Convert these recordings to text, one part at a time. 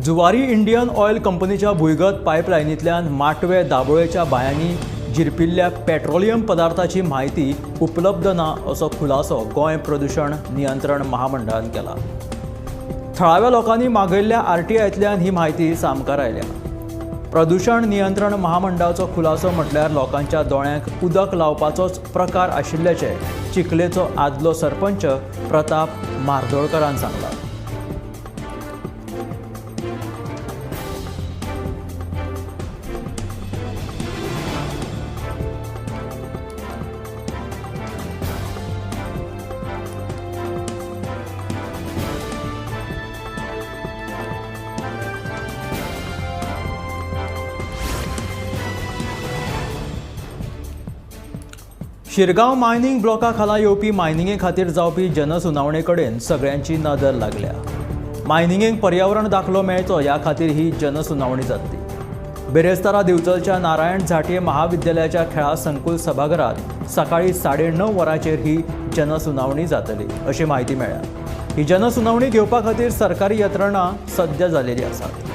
Zuari Indian oil कंपनीच्या भुंयगत पायपलायनींतल्यान माटवे दाबोळेच्या बायांनी झिरपिल्ल्या petroleum पदार्थाची म्हायती उपलब्ध ना असो खुलासो गोंय प्रदूषण नियंत्रण महामंडळान केला। थळाव्या लोकांनी मागयल्ल्या आरटीआयंतल्यान ही म्हायती सामकार आयल्या। प्रदूषण नियंत्रण महामंडळाचो खुलासो म्हटल्यार लोकांच्या दोळ्यांक उदक लावपाचोच प्रकार आशिल्ल्याचे चिखलेचो आदलो सरपंच प्रताप मार्दोळकरान सांगला। शिरगांव मायनिंग ब्लॉका खाला येवपी मायनिंगे खातीर जावपी जनसुनावणे कडेन सगळ्यांची नदर लागल्या। मायनिंगेक पर्यावरण दाखलो मेळचो ह्या खातीर ही जनसुनावणी जातली। बेरेस्तारा दिवचलच्या नारायण झांटये महाविद्यालयाच्या खेळा संकुल सभाघरात सकाळी 9:30 वरांचेर ही जनसुनावणी जातली अशी माहिती मेळ्ळ्या। ही जनसुनावणी घेवपा खातीर सरकारी यंत्रणा सज्ज जालेली आसात।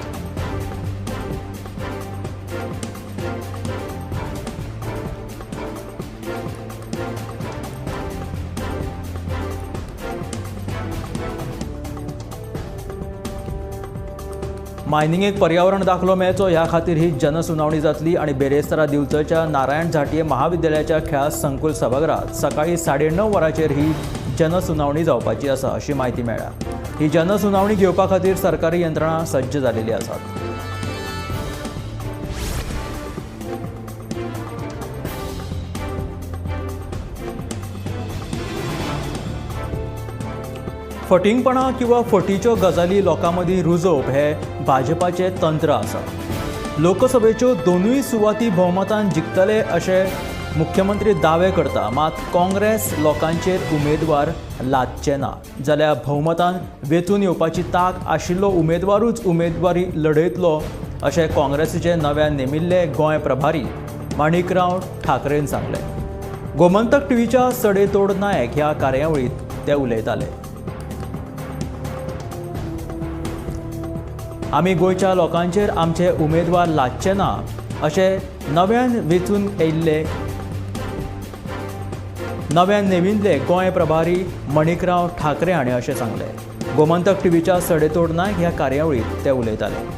मायनिंगेक पर्यावरण दाखलो मेळचो ह्या खातीर ही जनसुनावणी जातली आनी बेरेस्तारा दिवचलच्या नारायण झांटये महाविद्यालयाच्या खेळा संकुल सभाघरात सकाळी 9:30 वरांचेर ही जनसुनावणी जावपाची आसा अशी माहिती मेळ्ळ्या। ही जनसुनावणी घेवपा खातीर सरकारी यंत्रणा सज्ज जालेली आसात। फटिंगपणा किंवा फटीच्यो गजाली लोकांमदीं रुजोवप हे भाजपाचे तंत्र आसा। लोकसभेच्यो दोनूय सुवाती भोवमतान जिखतले अशें मुख्यमंत्री दावे करता, मात काँग्रेस लोकांचेर उमेदवार लादचे ना जाल्यार भोवमतान वेंचून येवपाची तांक आशिल्लो उमेदवारूच उमेदवारी लढयतलो अशें काँग्रेसीचे नव्यान नेमिल्ले गोंय प्रभारी माणिकराव ठाकरेन सांगलें। गोमंतक टीव्हीच्या सडेतोड नायक ह्या कार्यावळींत ते उलयताले। आमी गोंयच्या लोकांचेर आमचे उमेदवार लादचे ना अशें नव्यान नेमिल्ले गोंय प्रभारी माणिकराव ठाकरे हांणी अशें सांगलें। गोमंतक टीव्हीच्या सडेतोड नायक ह्या कार्यावळींत ते उलयताले।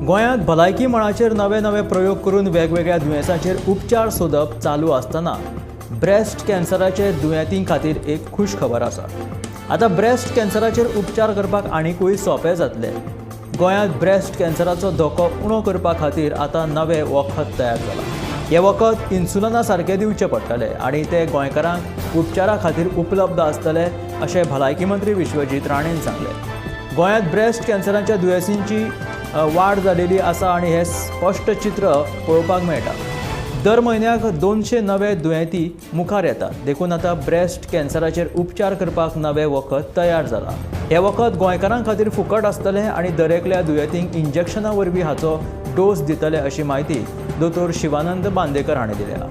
गोंयांत भलायकी मळाचेर नवे नवे प्रयोग करून वेगवेगळ्या दुयेंसांचेर उपचार सोदप चालू आसतना ब्रेस्ट कॅन्सराचे दुयेंतीं खातीर एक खूश खबर आसा। आतां ब्रेस्ट कॅन्सराचेर उपचार करपाक आनीकूय सोंपें जातलें। गोंयांत ब्रेस्ट कॅन्सराचो धोको उणो करपा खातीर आतां नवें वखद तयार जालां। हें वखद इन्सुलिना सारकें दिवचें पडटलें आनी तें गोंयकारांक उपचारा खातीर उपलब्ध आसतलें अशें भलायकी मंत्री विश्वजीत राणेन सांगलें। गोंयांत ब्रेस्ट कॅन्सराच्या दुयेंसींची वाड जालेली आसा आनी हें स्पश्ट चित्र पळोवपाक मेळटा। दर म्हयन्याक 200 नवे दुयेंती मुखार येतात। देखून आतां ब्रेस्ट कॅन्सराचेर उपचार करपाक नवें वखद तयार जालां। हें वखद गोंयकारां खातीर फुकट आसतलें आनी दरेकल्या दुयेंतींक इंजेक्शना वरवीं हाचो डोस दितले अशी माहिती दोतोर शिवानंद बांदेकर हांणी दिल्या।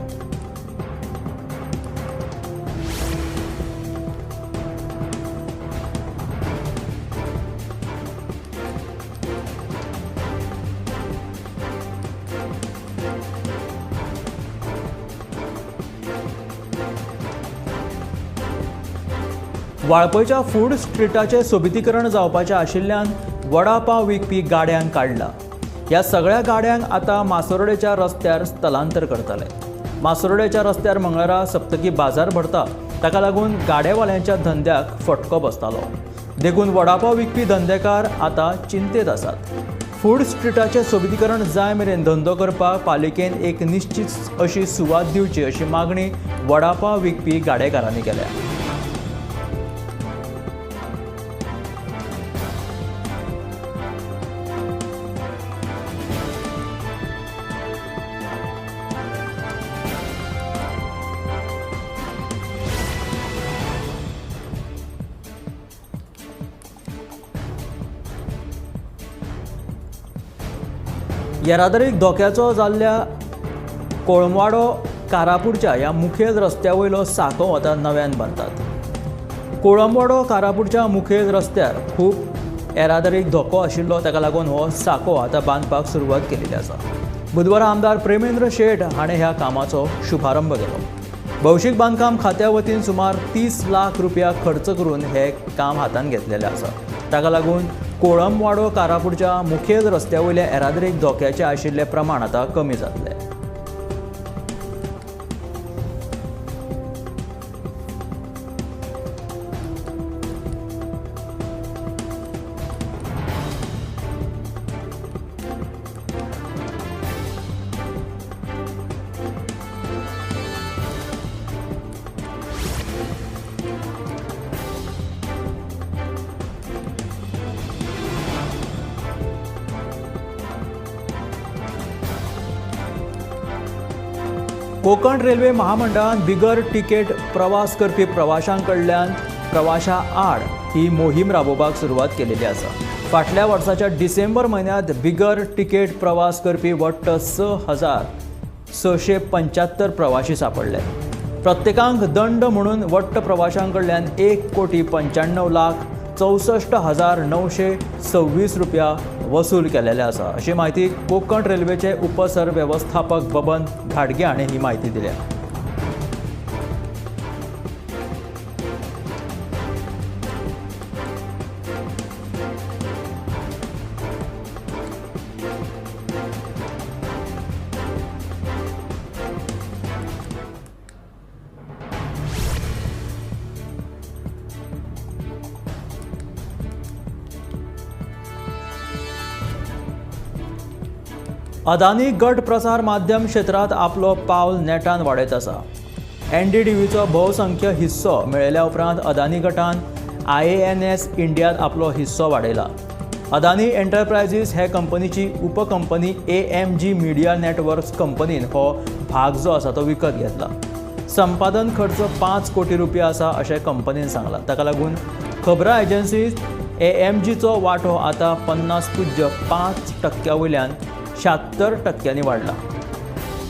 वाळपयच्या फूड स्ट्रीटाचें सोबितीकरण जावपाचें आशिल्ल्यान वडा पाव विकपी गाड्यांक काडला। ह्या सगळ्या गाड्यांक आतां मासोर्डेच्या रस्त्यार स्थलांतर करतले। मासोर्डेच्या रस्त्यार मंगळारा सप्तकी बाजार भरता, ताका लागून गाडेवाल्यांच्या धंद्याक फटको बसतालो। देखून वडा पाव विकपी धंदेकार आतां चिंतेत आसात। फूड स्ट्रीटाचें सोबितीकरण जाय मेरेन धंदो करपाक पालिकेन एक निश्चित अशी सुवात दिवची अशी मागणी वडा पाव विकपी गाडेकारांनी केल्या। येरादारीक धोक्याचो जाल्ल्या कोळमवाडो कारापूरच्या ह्या मुखेल रस्त्यावयलो साको आतां नव्यान बांदतात. कोळंबवाडो कारापूरच्या मुखेल रस्त्यार खूब येरादारीक धोको आशिल्लो, ताका लागून हो साको आतां बांदपाक सुरवात केलेली आसा. बुधवारा आमदार प्रेमेंद्र शेट हाणें ह्या कामाचो शुभारंभ केलो. भौशीक बांदकाम खात्या वतीन सुमार 30 लाख रुपया खर्च करून हे काम हातान घेतलेलें आसा. ताका लागून कोळंबवाडो कारापूरच्या मुखेल रस्त्यावयल्या येरादारीक धोक्याचें आशिल्लें प्रमाण आतां कमी जातलें. कोकण रेल्वे महामंडळान बिगर तिकेट प्रवास करपी प्रवाशांकडल्यान प्रवाशा आड ही मोहीम राबोवपाक सुरवात केलेली आसा. फाटल्या वर्साच्या डिसेंबर म्हयन्यांत बिगर तिकेट प्रवास करपी वट्ट 6,675 प्रवाशी सापडले. प्रत्येकांक दंड म्हणून वट्ट प्रवाशांकडल्यान 1,95,64,926 रुपया वसूल केलेले आसा, अशी माहिती कोकण रेल्वेचे उपसरवेवस्थापक बबन घाडगे हाणें ही माहिती दिल्या. अदानी गट प्रसार माध्यम क्षेत्रात आपलो पावल नेटान वाडयत आसा. NDTVचो भोवसंख्य हिस्सो मेळयल्या उपरांत अदानी गटान IANS इंडियांत आपलो हिस्सो वाडयला. अदानी एंटरप्रायझीस हे कंपनीची उपकंपनी AMG मिडिया नेटवर्क्स कंपनीन हो भाग जो आसा तो विकत घेतला. संपादन खर्च 5 कोटी रुपया आसा अशें कंपनीन सांगला. ताका लागून खबरां एजन्सी AMGचो वांटो आतां 50.5% वयल्यान 76% वाडला.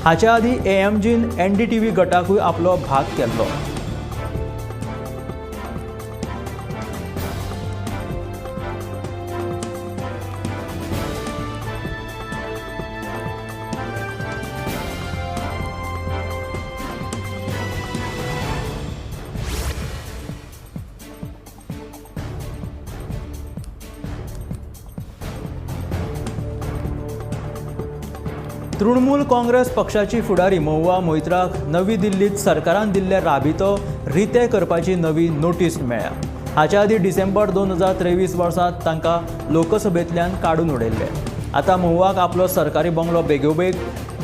हाच्या आदी AMGन NDTV गटाकूय आपलो भाग केल्लो. तृणमूल काँग्रेस पक्षाची फुडारी महुआ मोइत्राक नवी दिल्लीत सरकारान दिल्ले राबितो रिते करपाची नवी नोटीस मेळ्ळ्या. हाच्या आदी डिसेंबर 2023 वर्सात तांकां लोकसभेंतल्यान काडून उडयल्ले. आतां महुआक आपलो सरकारी बंगलो बेगोबेग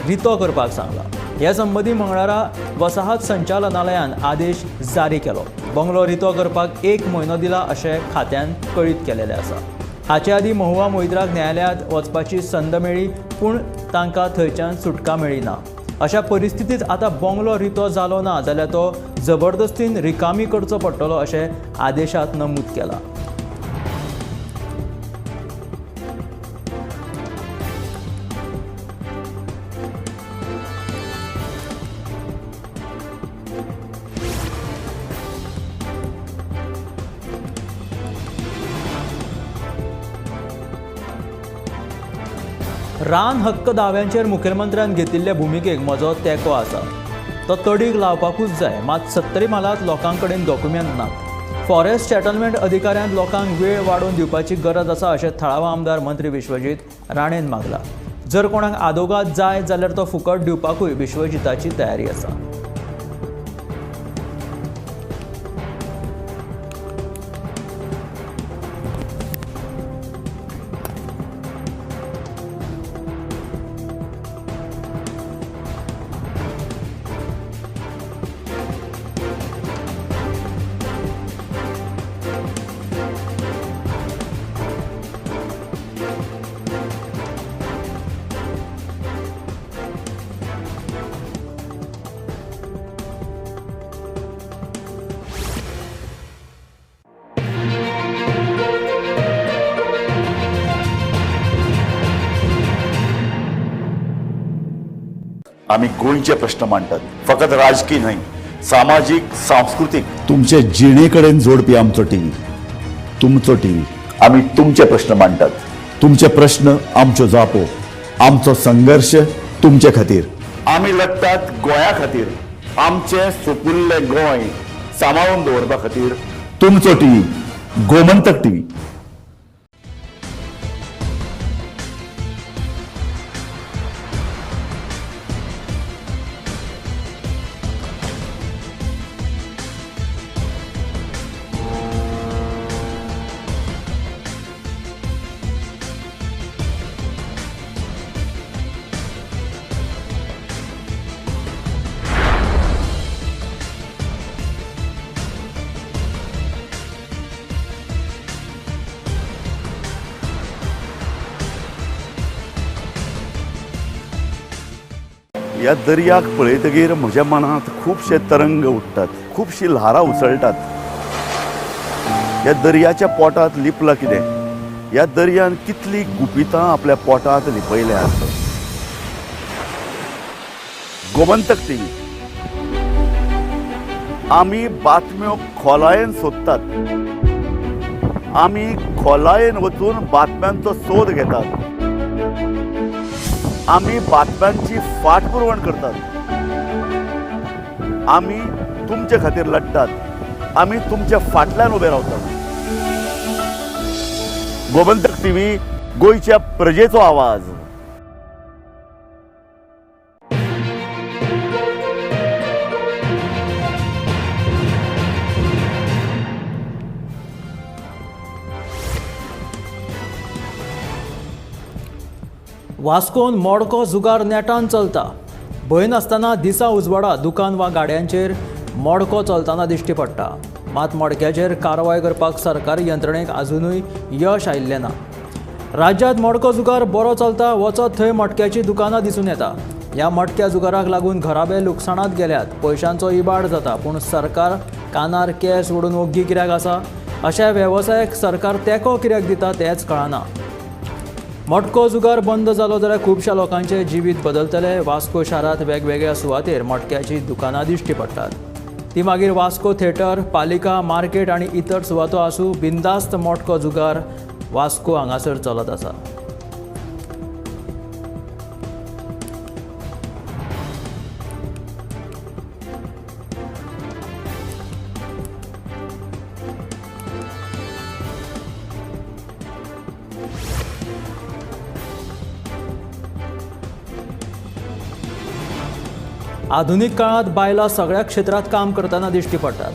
रितो करपाक सांगला. ह्या संबंदी मंगळारा वसाहत संचालनालयान आदेश जारी केलो. बंगलो रितो करपाक 1 म्हयनो दिला अशें खात्यान कळीत केलेलें आसा. हाचे आदी महुआ मोइत्राक न्यायालयांत वचपाची संद मेळ्ळी, पूण तांकां थंयच्यान सुटका मेळ्ळी ना. अशा परिस्थितींत आतां बंगलो रितो जालो ना जाल्यार तो जबरदस्तीन रिकामी करचो पडटलो अशें आदेशांत नमूद केलां. रान हक्क दाव्यांचेर मुखेलमंत्र्यान घेतिल्ले भुमिकेक म्हजो तेंको आसा. तो तडीक लावपाकूच जाय, मात 70 मालात लोकां कडेन डॉक्युमेंट नात. फॉरेस्ट सेटलमेंट अधिकाऱ्यांक लोकांक वेळ वाडोवन दिवपाची गरज आसा अशें थळावा आमदार मंत्री विश्वजीत राणेन मागला. जर कोणाक आदोगाद जाय जाल्यार तो फुकट दिवपाकूय विश्वजिताची तयारी आसा. आम्ही गोंयचे प्रश्न मांडटात, फकत राजकीय न्हय, सामाजीक सांस्कृतिक. तुमचे जिणेकडेन जोडपी आमचो टीव्ही, तुमचो टीव्ही. आम्ही तुमचे प्रश्न मांडटात. तुमचे प्रश्न आमच्यो जापो, आमचो संघर्ष तुमचे खातीर. आम्ही लढटात गोंया खातीर, आमचे सोपुल्ले गोंय सांबाळून दवरपा खातीर. तुमचो टीव्ही, गोमंतक टीव्ही. ह्या दर्याक पळयतकीर म्हज्या मनांत खुबशे तरंग उठटात, खुबशीं ल्हारां उसळटात. ह्या दर्याच्या पोटांत लिपलां कितें? ह्या दर्यान कितलीं गुपितां आपल्या पोटांत लिपयल्यात. गोमंतक टीव्ही. आमी बातम्यो खोलायेन सोदतात, आमी खोलायेन वचून बातम्यांचो सोद घेतात, आमी बातम्यांची फाटपुरवण करतात, आमी तुमचे खातीर लढटात, आमी तुमच्या फाटल्यान उबे रावतात. गोमंतक टीव्ही, गोंयच्या प्रजेचो आवाज. वास्कोन मोडको जुगार नेटान चलता. भंय नासतना दिसा उजवाडा दुकान वा गाड्यांचेर मोडको चलतना दिश्टी पडटा. मात मोडक्याचेर कारवाय करपाक सरकारी यंत्रणेक अजुनूय यश आयिल्लें ना. राज्यांत मोडको जुगार बरो चलता, वचत थंय मटक्याची दुकानां दिसून येता. ह्या मटक्या जुगाराक लागून घराबे लुकसाणांत गेल्यात, पयशांचो इबाड जाता. पूण सरकार कानार केंस ओडून ओग्गी कित्याक आसा? अशा वेवसायाक सरकार तेंको कित्याक दिता तेंच कळना. मटको जुगार बंद जालो जाल्यार खुबशा लोकांचे जिवीत बदलतले. वास्को शारांत वेगवेगळ्या सुवातेर मटक्याची दुकानां दिश्टी पडटात. ती मागीर वास्को थिएटर, पालिका, मार्केट आनी इतर सुवातो आसूं, बिनदास्त मटको जुगार वास्को हांगासर चलत आसा. आधुनीक काळात बायलां सगळ्या क्षेत्रात काम करतना दिश्टी पडटात.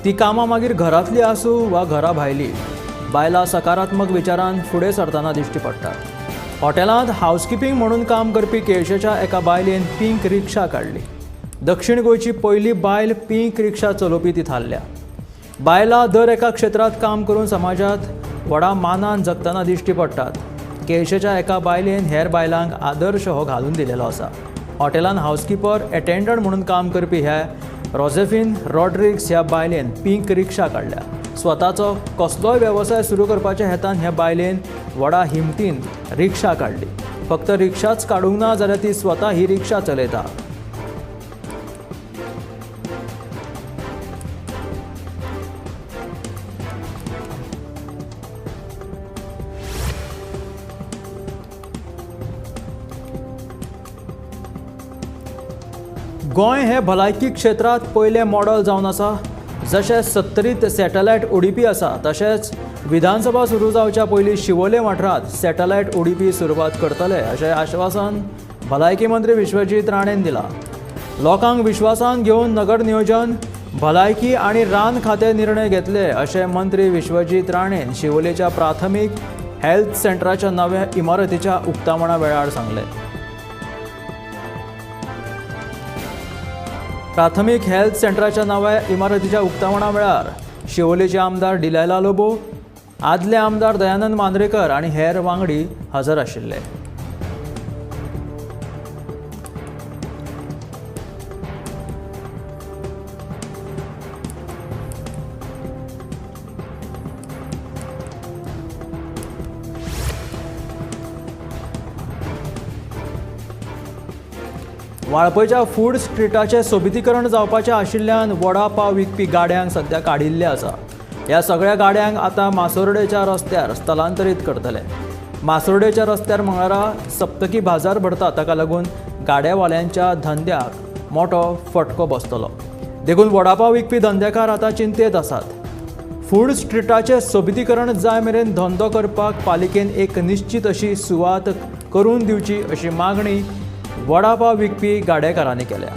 ती कामां मागीर घरांतली आसूं वा घरा भायली, बायलां सकारात्मक विचारान फुडें सरतना दिश्टी पडटात. हॉटेलांत हावसकीपिंग म्हणून काम करपी केळशेच्या एका बायलेन पिंक रिक्षा काडली. दक्षिण गोंयची पयली बायल पिंक रिक्षा चलोवपी ती थारल्या. बायलां दर एका क्षेत्रात काम करून समाजात व्हडा मानान जगतना दिश्टी पडटात. केळशेच्या एका बायलेन हेर बायलांक आदर्श हो घालून दिलेलो आसा. हॉटेलांत हावसकीपर, अटेंडंट म्हणून काम करपी ह्या रोझेफिन रॉड्रिग्स ह्या बायलेन पिंक रिक्षा काडल्या. स्वताचो कसलोय वेवसाय सुरू करपाच्या हेतान ह्या बायलेन व्हडा हिमतीन रिक्षा काडली. फक्त रिक्षाच काडूंक ना जाल्यार ती स्वता ही रिक्षा चलयता. गोंय हे भलायकी क्षेत्रांत पयलें मॉडल जावन आसा. जशें 70th सॅटलायट उडिपी आसा, तशेंच विधानसभा सुरू जावच्या पयलीं शिवोले वाठारांत सॅटलायट उडिपी सुरवात करतले अशें आश्वासन भलायकी मंत्री विश्वजीत राणेन दिलां. लोकांक विश्वासान घेवन नगर नियोजन, भलायकी आनी रान खाते निर्णय घेतले अशें मंत्री विश्वजीत राणेन शिवोलेच्या प्राथमीक हेल्थ सेंटराच्या नव्या इमारतीच्या उक्तावणा वेळार सांगलें. प्राथमीक हेल्थ सेंटराच्या नव्या इमारतीच्या उक्तावणा वेळार शिवोलेचे आमदार डिलायला लोबो, आदले आमदार दयानंद मांद्रेकर आनी हेर वांगडी हजर आशिल्ले. वाळपयच्या फूड स्ट्रीटाचें सोबितीकरण जावपाचें आशिल्ल्यान वडा पाव विकपी गाड्यांक सध्या काडिल्ले आसा. ह्या सगळ्या गाड्यांक आतां मासोर्डेच्या रस्त्यार स्थलांतरीत करतले. मासोर्डेच्या रस्त्यार मंगळारा सप्तकी बाजार भरता, ताका लागून गाड्यावाल्यांच्या धंद्याक मोठो फटको बसतलो. देखून वडापाव विकपी धंदेकार आतां चिंतेत आसात. फूड स्ट्रीटाचें सोबितीकरण जाय मेरेन धंदो करपाक पालिकेन एक निश्चित अशी सुवात करून दिवची अशी मागणी वडापाव विकपी गाडेकारांनी केल्या.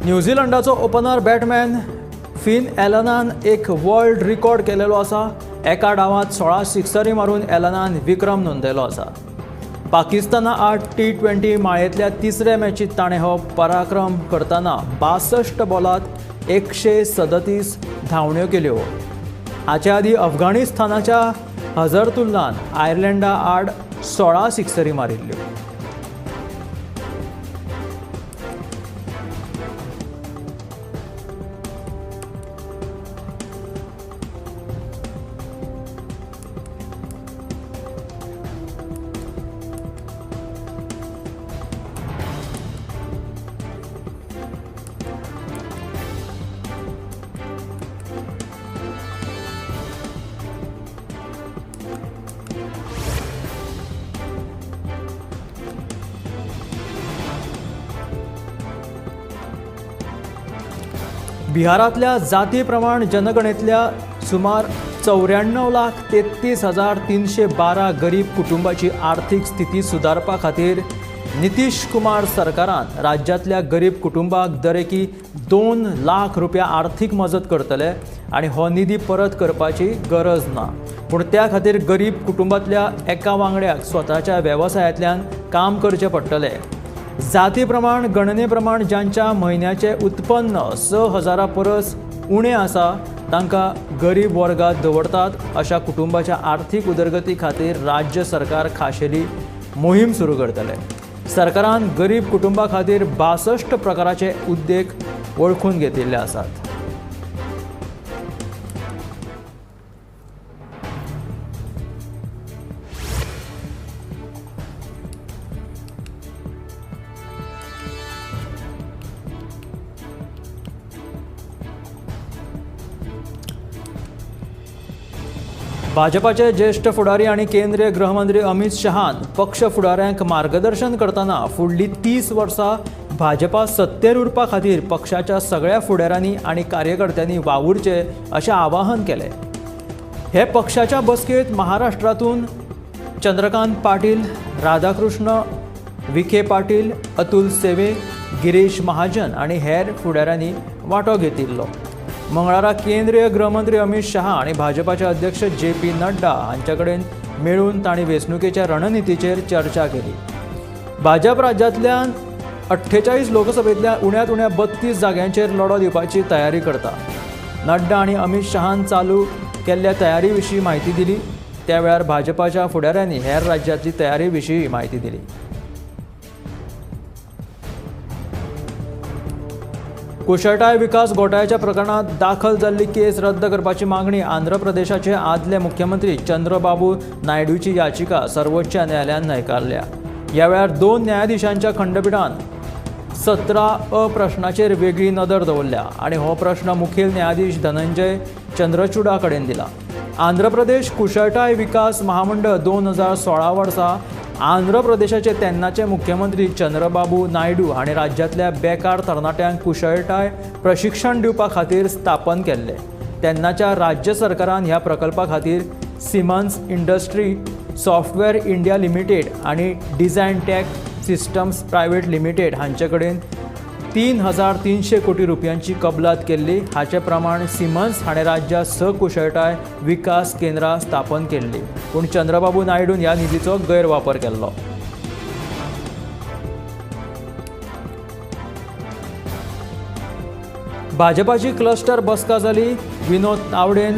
न्यूझीलंडाचो ओपनर बॅटमॅन फिन एलनान एक वर्ल्ड रिकॉर्ड केलेलो आसा. एका डावांत 16 सिक्सरी मारून एलनान विक्रम नोंदयलो आसा. पाकिस्ताना आड T20 माळयेंतल्या तिसऱ्या मॅचीत ताणें हो पराक्रम करतना 62 बॉलांत 137 धांवड्यो केल्यो. हाचे आदीं अफगाणिस्तानाच्या हजरतुल्लान आयर्लंडा आड 16 सिक्सरी मारिल्ल्यो. बिहारांतल्या जाती प्रमाण जनगणनेंतल्या सुमार 94,33,312 गरीब कुटुंबाची आर्थीक स्थिती सुदारपा खातीर नितीश कुमार सरकारान राज्यांतल्या गरीब कुटुंबाक दरेकी 2 लाख रुपया आर्थीक मजत करतले आनी हो निधी परत करपाची गरज ना. पूण त्या खातीर गरीब कुटुंबांतल्या एका वांगड्याक स्वताच्या वेवसायांतल्यान काम करचें पडटलें. जाती प्रमाण गणने प्रमाण ज्यांच्या म्हयन्याचें उत्पन्न 6,000 परस उणें आसा तांकां गरीब वर्गात दवरतात. अशा कुटुंबाच्या आर्थीक उदरगती खातीर राज्य सरकार खाशेली मोहीम सुरू करतले. सरकारान गरीब कुटुंबा खातीर 62 प्रकाराचे उद्देग वळखून घेतिल्ले आसात. भाजपाचे ज्येष्ठ फुडारी आणि केंद्रीय गृहमंत्री अमित शहान पक्ष फुडाऱ्यांक मार्गदर्शन करतना फुडलीं 30 वर्सां भाजपा सत्तेर उरपा खातीर पक्षाच्या सगळ्या फुडाऱ्यांनी आणि कार्यकर्त्यांनी वावुरचे अशें आवाहन केलें. हे पक्षाच्या बसकेंत महाराष्ट्रातून चंद्रकांत पाटील, राधाकृष्ण विखे पाटील, अतुल सेवे, गिरीश महाजन आणि हेर फुडाऱ्यांनी वांटो घेतिल्लो. मंगळारा केंद्रीय गृहमंत्री अमित शहा आणि भाजपाचे अध्यक्ष JP नड्डा हांचे कडेन मेळून तांणी वेंचणुकेच्या रणनितीचेर चर्चा केली. भाजप राज्यांतल्यान 48 लोकसभेंतल्या उण्यांत उण्या 32 जाग्यांचेर लढो दिवपाची तयारी करता. नड्डा आणि अमित शहान चालू केल्ल्या तयारी विशीं माहिती दिली. त्या वेळार भाजपाच्या फुडाऱ्यांनी हेर राज्यांतली तयारी विशीं माहिती दिली. कुशळटाय विकास घोटाळ्याच्या प्रकरणात दाखल जाल्ली केस रद्द करपाची मागणी आंध्र प्रदेशाचे आदले मुख्यमंत्री चंद्रबाबू नायडूची याचिका सर्वोच्च न्यायालयान न्हयकारल्या. ह्या वेळार 2 न्यायाधीशांच्या खंडपीठान 17 प्रश्नाचेर वेगळी नदर दवरल्या आणि हो प्रश्न मुखेल न्यायाधीश धनंजय चंद्रचूडा कडेन दिला. आंध्र प्रदेश कुशळटाय विकास महामंडळ 2016 वर्सा आंध्र प्रदेशाचे तेन्नाचे मुख्यमंत्री चंद्रबाबू नायडू हांणी राज्यांतल्या बेकार तरणाट्यांक कुशळटाय प्रशिक्षण दिवपा खातीर स्थापन केल्ले. तेन्नाच्या राज्य सरकारान ह्या प्रकल्पा खातीर Siemens industry software India limited आणि design tech systems private limited हांचे कडेन 3,300 कोटी रुपयांची कबलात केल्ली. हाचे प्रमाण सिमन्स हाणें राज्यांत 6 कुशळटाय विकास केंद्रां स्थापन केल्ली. पूण चंद्रबाबू नायडून ह्या निधीचो गैरवापर केल्लो. भाजपाची क्लस्टर बसका जाली. विनोद तावडेन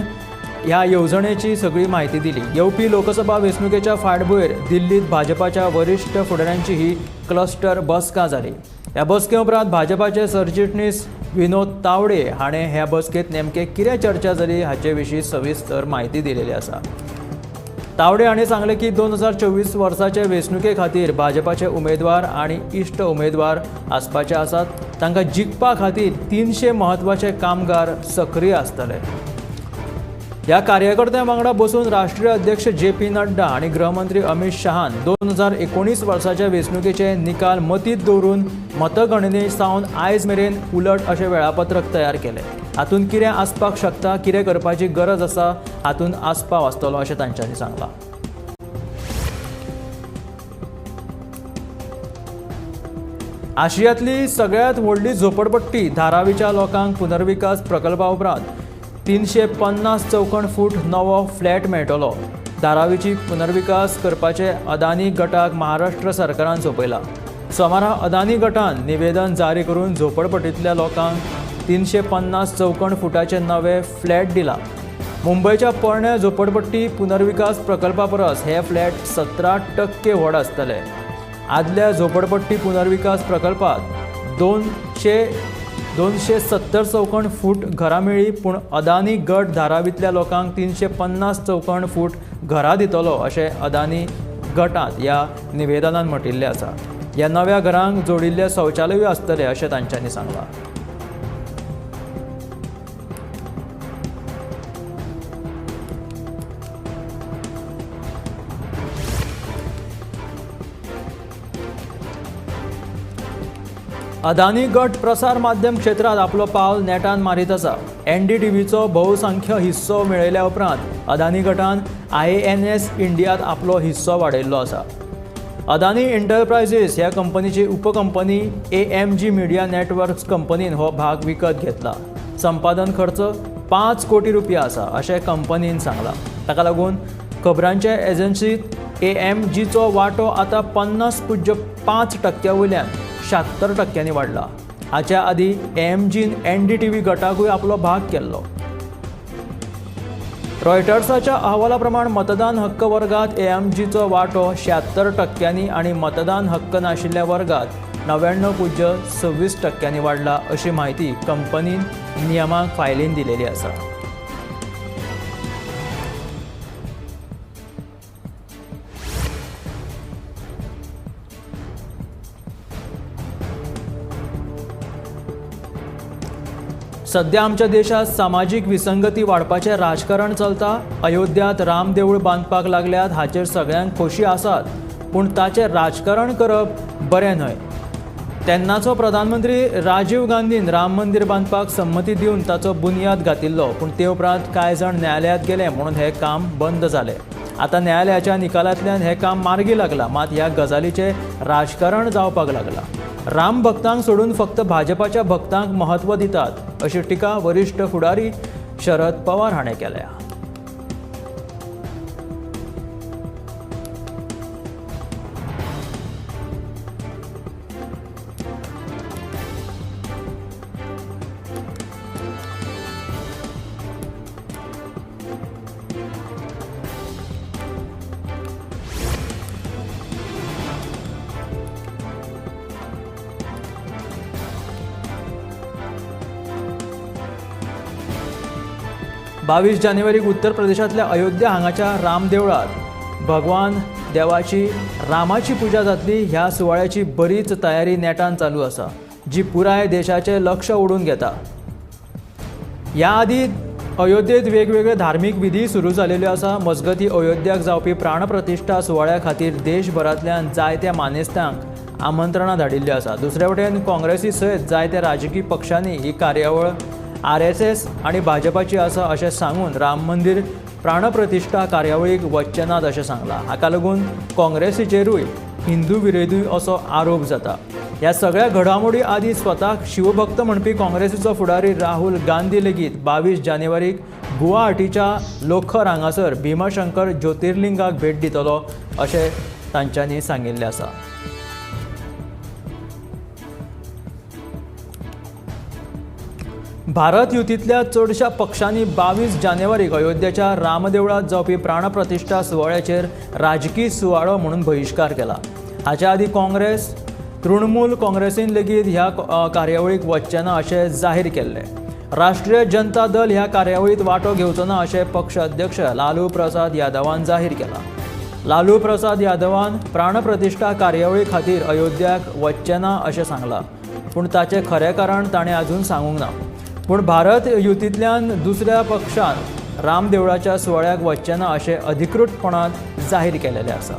ह्या येवजणेची सगळी माहिती दिली. येवपी लोकसभा वेंचणुकेच्या फाटभुंयेर दिल्लीत भाजपाच्या वरिश्ठ फुडाऱ्यांची ही क्लस्टर बसका जाली. ह्या बसके उपरांत भाजपाचे सरचिटणीस विनोद तावडे हाणें ह्या बसकेंत नेमके कितें चर्चा जाली हाचे विशीं सविस्तर माहिती दिलेली आसा. तावडे हाणें सांगलें की 2024 वर्साचे वेंचणुके खातीर भाजपाचे उमेदवार आनी इश्ट उमेदवार आसपाचे आसात. तांकां जिखपा खातीर 300 म्हत्वाचे कामगार सक्रीय आसतले. ह्या कार्यकर्त्यां वांगडा बसून राष्ट्रीय अध्यक्ष JP नड्डा आनी गृहमंत्री अमित शहान 2019 वर्साच्या वेंचणुकेचे निकाल मतींत दवरून मतगणने सावन आयज मेरेन उलट अशें वेळापत्रक तयार केलें. हातूंत कितें आसपाक शकता, कितें करपाची गरज आसा हातूंत आस्पाव आसतलो अशें तांच्यांनी सांगलां. आशियांतली सगळ्यांत व्हडली झोपडपट्टी धारावीच्या लोकांक पुनर्विकास प्रकल्पा उपरांत 350 चौखण फूट नवो फ्लॅट मेळटलो. धारावीची पुनर्विकास करपाचे अदानी गटाक महाराष्ट्र सरकारान सोपयला. सोमारा अदानी गटान निवेदन जारी करून झोपडपट्टींतल्या लोकांक 350 चौखण फुटाचे नवे फ्लॅट दिला. मुंबयच्या पोरण्या झोपडपट्टी पुनर्विकास प्रकल्पा परस हे फ्लॅट 17% व्हड आसतले. आदल्या झोपडपट्टी पुनर्विकास प्रकल्पात 270 चौखण फूट घरां मेळ्ळी, पूण अदानी गट धारावींतल्या लोकांक 350 चौखण फूट घरां दितलो अशें अदानी गटांत ह्या निवेदनांत म्हटिल्लें आसा. ह्या नव्या घरांक जोडिल्ले शौचालयूय आसतले अशें तांच्यांनी सांगलां. अदानी गट प्रसार माध्यम क्षेत्रात आपलो पावल नेटान मारीत आसा. NDTVचो बहुसंख्य हिस्सो मेळयल्या उपरांत अदानी गटान IANS इंडियांत आपलो हिस्सो वाडयल्लो आसा. अदानी एंटरप्रायझीस ह्या कंपनीची उपकंपनी AMG मिडिया नेटवर्क्स कंपनीन हो भाग विकत घेतला. संपादन खर्च 5 कोटी रुपया आसा अशें कंपनीन सांगलां. ताका लागून खबरांचे एजन्सीत AMGचो वांटो आतां 50.5% वयल्यान 76% वाडला. हाच्या आदीं AMGन NDTV गटाकूय आपलो भाग केल्लो. रॉयटर्साच्या अहवाला प्रमाण मतदान हक्क वर्गात AMGचो वांटो 76% आनी मतदान हक्क नाशिल्ल्या वर्गात 99.26% वाडला अशी माहिती कंपनीन नियमाक फायलीन दिलेली आसा. सध्या आमच्या देशात सामाजीक विसंगती वाडपाचें राजकारण चलता. अयोध्यात राम देवूळ बांदपाक लागल्यात हाचेर सगळ्यांक खोशी आसात, पूण ताचें राजकारण करप बरें न्हय. तेन्नाचो प्रधानमंत्री राजीव गांधीन राम मंदिर बांदपाक संमती दिवन ताचो बुनयाद घातिल्लो, पूण ते उपरांत कांय जाण न्यायालयांत गेले म्हणून हें काम बंद जालें. आतां न्यायालयाच्या निकालांतल्यान हें काम मार्गी लागलां, मात ह्या गजालीचें राजकारण जावपाक लागलां. राम भक्तांक सोडून फक्त भाजपाच्या भक्तांक महत्व दितात अशी टिका वरिश्ठ फुडारी शरद पवार हाणें केल्या. बावीस जानेवारीक उत्तर प्रदेशांतल्या अयोध्या हांगाच्या राम देवळात भगवान देवाची रामाची पुजा जातली. ह्या सुवाळ्याची बरीच तयारी नेटान चालू आसा, जी पुराय देशाचें लक्ष ओडून घेता. ह्या आदी अयोध्येत वेगवेगळे धार्मीक विधी सुरू जालेल्यो आसा. मजगती अयोध्याक जावपी प्राणप्रतिश्ठा सुवाळ्या खातीर देशभरांतल्यान जायत्या मानेस्तांक आमंत्रणां धाडिल्लीं आसा. दुसरे वटेन काँग्रेसी सयत जायत्या राजकी पक्षांनी ही कार्यावळ RSS आनी भाजपाची आसा अशें सांगून राम मंदिर प्राणप्रतिश्ठा कार्यावळीक वचचें नात अशें सांगलां. हाका लागून काँग्रेसीचेरूय हिंदू विरोधी असो आरोप जाता. ह्या सगळ्या घडामोडी आदी स्वताक शिवभक्त म्हणपी काँग्रेसीचो फुडारी राहुल गांधी लेगीत 22 जानेवारीक गुवाहाटीच्या लोखर हांगासर भीमाशंकर ज्योतिर्लिंगाक भेट दितलो अशें तांच्यांनी सांगिल्लें आसा. भारत युतीतल्या चडशा पक्षांनी 22 जानेवारीक अयोध्येच्या रामदेवळात जावपी प्राणप्रतिष्ठा सुवाळ्याचेर राजकी सुवाळो म्हणून बहिष्कार केला. हाच्या आदी काँग्रेस, तृणमूल काँग्रेसीन लेगीत ह्या कार्यावळीक वचचे ना अशें जाहीर केल्लें. राष्ट्रीय जनता दल ह्या कार्यावळीत वांटो घेवचो ना अशें पक्ष अध्यक्ष लालू प्रसाद यादवान जाहीर केलां. लालू प्रसाद यादवान प्राणप्रतिष्ठा कार्यावळी खातीर अयोध्याक वचचे ना अशें सांगलां, पूण ताचें खरें कारण ताणें आजून सांगूंक ना. पूण भारत युतींतल्यान दुसऱ्या पक्षान रामदेवळाच्या सुवाळ्याक वचचे ना अशें अधिकृतपणान जाहीर केलेलें आसा.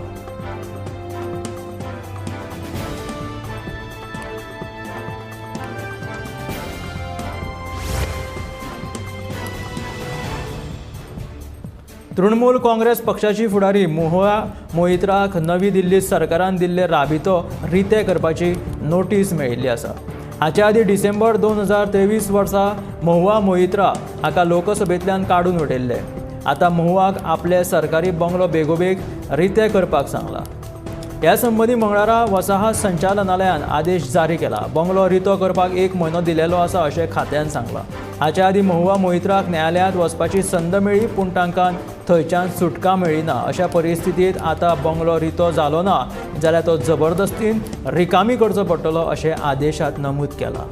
तृणमूल काँग्रेस पक्षाची फुडारी महुआ मोइत्राक नवी दिल्लीत सरकारान दिल्ले राबितो रिते करपाची नोटीस मेळिल्ली आसा. हाच्या आदी डिसेंबर 2023 वर्सा महुआ मोइत्रा हाका लोकसभेंतल्यान काडून उडयल्ले. आतां महुआक आपले सरकारी बंगलो बेगोबेग रिते करपाक सांगला. ह्या संबंदी मंगळारा वसाहत संचालनालयान आदेश जारी केला. बंगलो रितो करपाक 1 म्हयनो दिलेलो आसा अशें खात्यान सांगलां. हाच्या आदी महुआ मोइत्राक न्यायालयांत वचपाची संद मेळ्ळी, पूण तांकां थंयच्यान सुटका मेळ्ळी ना. अशा परिस्थितींत आतां बंगलो रितो जालो ना जाल्यार तो जबरदस्तीन रिकामी करचो पडटलो अशें आदेशांत नमूद केलां.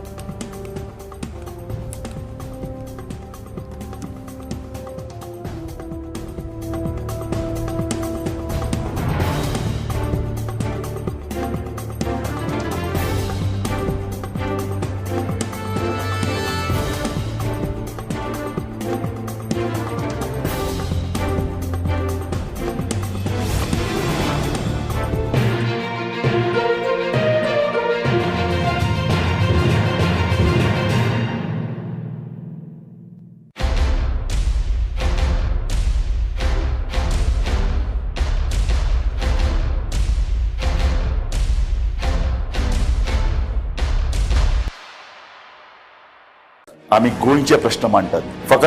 आम्ही गोंयचे प्रश्न मांडटात. फकत